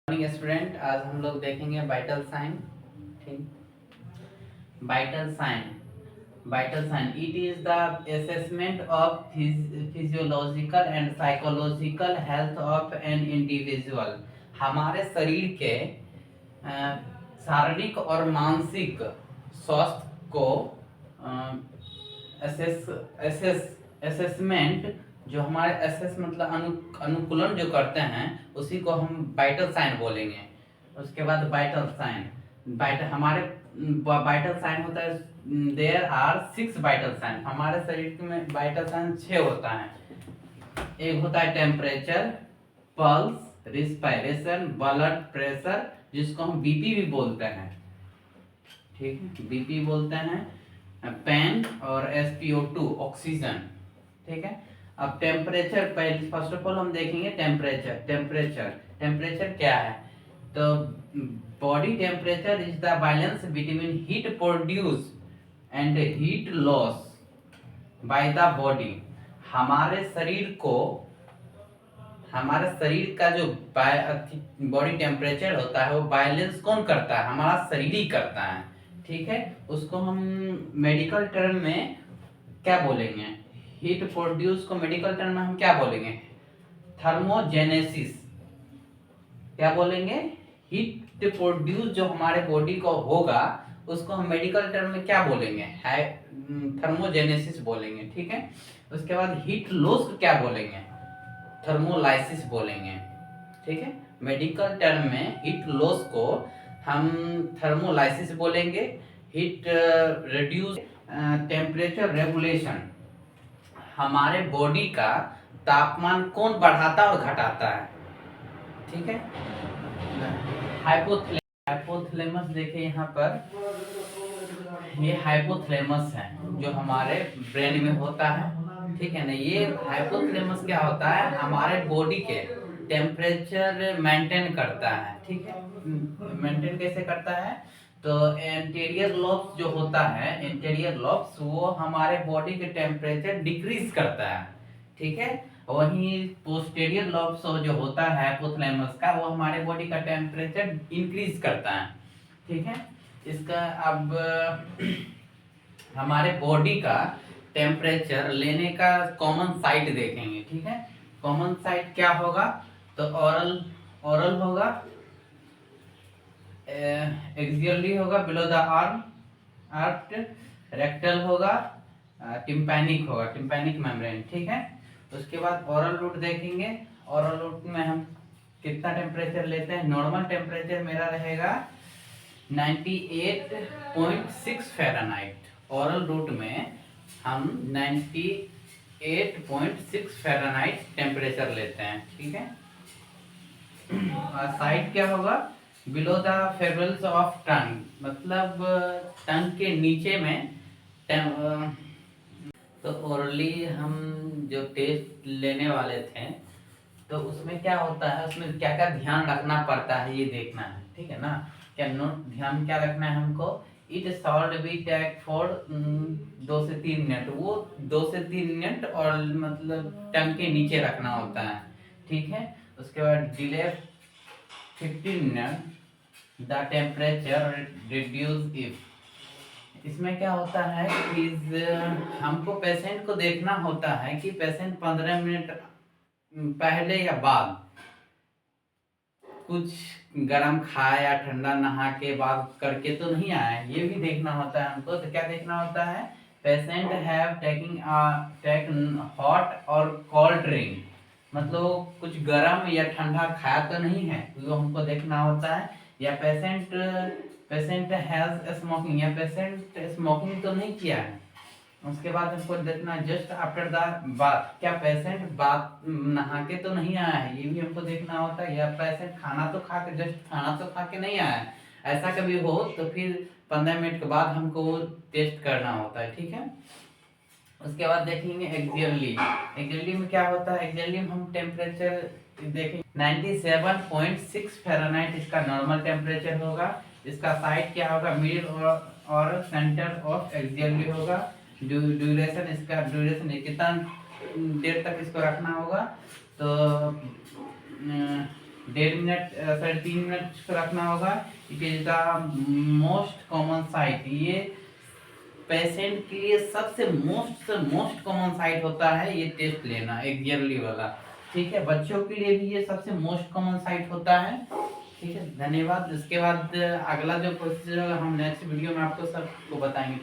Morning student, आज हम लोग देखेंगे वाइटल साइन। ठीक, vital sign it is the assessment of physiological and psychological health of an individual. हमारे शरीर के शारीरिक और मानसिक स्वास्थ्य को असेसमेंट, जो हमारे असेस मतलब अनुकूलन जो करते हैं उसी को हम वाइटल साइन बोलेंगे। उसके बाद वाइटल साइन, हमारे वाइटल साइन होता है, देयर आर 6 वाइटल साइन। हमारे शरीर में वाइटल साइन 6 होता है। एक होता है temperature, pulse, respiration, blood pressure, जिसको हम बीपी भी बोलते हैं। ठीक है, बीपी बोलते हैं, पेन और SpO2 ऑक्सीजन। ठीक है, अब टेम्परेचर पहले फर्स्ट ऑफ ऑल हम देखेंगे टेम्परेचर क्या है। तो body temperature is the balance between heat produce and heat loss by the body. हमारे शरीर का जो बॉडी टेम्परेचर होता है वो बैलेंस कौन करता है? हमारा शरीर ही करता है। ठीक है, उसको हम मेडिकल टर्म में क्या बोलेंगे? हीट प्रोड्यूस को मेडिकल टर्म में हम क्या बोलेंगे? थर्मोजेनेसिस। क्या बोलेंगे? हीट प्रोड्यूस जो हमारे बॉडी को होगा उसको हम मेडिकल टर्म में क्या बोलेंगे? थर्मोजेनेसिस बोलेंगे। ठीक है, उसके बाद हीट लॉस को क्या बोलेंगे? थर्मोलाइसिस बोलेंगे। ठीक है, मेडिकल टर्म में हीट लॉस को हम थर्मोलाइसिस बोलेंगे। हीट रिड्यूस टेम्परेचर रेगुलेशन, हमारे बॉडी का तापमान कौन बढ़ाता और घटाता है? ठीक है, हाइपोथैलेमस देखिए यहाँ पर, ये हाइपोथैलेमस है जो हमारे ब्रेन में होता है। ठीक है ना, ये हाइपोथैलेमस क्या होता है? हमारे बॉडी के टेम्परेचर मेंटेन करता है। ठीक है, मेंटेन कैसे करता है? तो एंटीरियर लोब्स जो होता है, एंटीरियर लोब्स वो हमारे बॉडी के टेम्परेचर डिक्रीज करता है। ठीक है, वहीं पोस्टीरियर लोब्स जो होता है हाइपोथैलेमस का, वो हमारे बॉडी का टेम्परेचर इंक्रीज करता है। ठीक है, इसका अब हमारे बॉडी का टेम्परेचर लेने का कॉमन साइट देखेंगे। ठीक है, कॉमन साइट क्या होगा? तो ओरल होगा, एक्सियली होगा below the arm art, rectal होगा, टिम्पैनिक होगा, टिम्पैनिक मेम्ब्रेन। ठीक है, उसके बाद ओरल रूट देखेंगे। ओरल रूट में हम कितना टेम्परेचर लेते हैं? नॉर्मल टेम्परेचर मेरा रहेगा 98.6 फ़ारेनहाइट। ओरल रूट में हम 98.6 फ़ारेनहाइट टेम्परेचर लेते हैं। ठीक है, साइड क्या होगा? Below the fables of tongue, मतलब टंग के नीचे में। तो ओरली हम जो टेस्ट लेने वाले थे तो उसमें क्या होता है, उसमें क्या क्या ध्यान रखना पड़ता है ये देखना है। ठीक है ना, क्या नोट ध्यान क्या रखना है हमको? It salt be take for 2 से 3 मिनट, वो 2 से 3 मिनट और मतलब टंग के नीचे रखना होता है। ठीक है, उसके बाद delay 15 minute the temperature reduce if. इसमें क्या होता है कि हमको पेशेंट को देखना होता है कि पेशेंट 15 मिनट पहले या बाद कुछ गरम खाया या ठंडा नहा के बाद करके तो नहीं आया, ये भी देखना होता है हमको। तो क्या देखना होता है? पेशेंट हैव टेकन हॉट और कोल्ड ड्रिंक, मतलब कुछ गरम या ठंडा खाया तो नहीं है, तो हमको देखना होता है। या पेशेंट हैज स्मोकिंग, या पेशेंट स्मोकिंग तो नहीं किया है। उसके बाद हमको देखना जस्ट आफ्टर द बाथ, क्या पेशेंट बाथ नहा के तो नहीं आया है, ये भी हमको देखना होता है। या पेशेंट खाना तो खा के नहीं आया है, ऐसा कभी हो तो फिर 15 मिनट के बाद हमको टेस्ट करना होता है। ठीक है, उसके बाद देखेंगे एक्सियली में क्या होता है? एक्सियली में हम टेम्परेचर देखेंगे 97.6 फ़ारेनहाइट इसका नॉर्मल टेम्परेचर होगा। इसका साइड क्या होगा? मिडिल और सेंटर ऑफ एक्सियली होगा। ड्यूरेशन, इसका ड्यूरेशन कितना देर तक इसको रखना होगा? तो 1.5 मिनट 3.5 मिनट रखना होगा। It is the most common site, ये पेशेंट के लिए सबसे मोस्ट कॉमन साइट होता है ये टेस्ट लेना, एक ईयरली वाला। ठीक है, बच्चों के लिए भी ये सबसे मोस्ट कॉमन साइट होता है। ठीक है, धन्यवाद। इसके बाद अगला जो प्रोसीजर हम नेक्स्ट वीडियो में आपको सबको बताएंगे।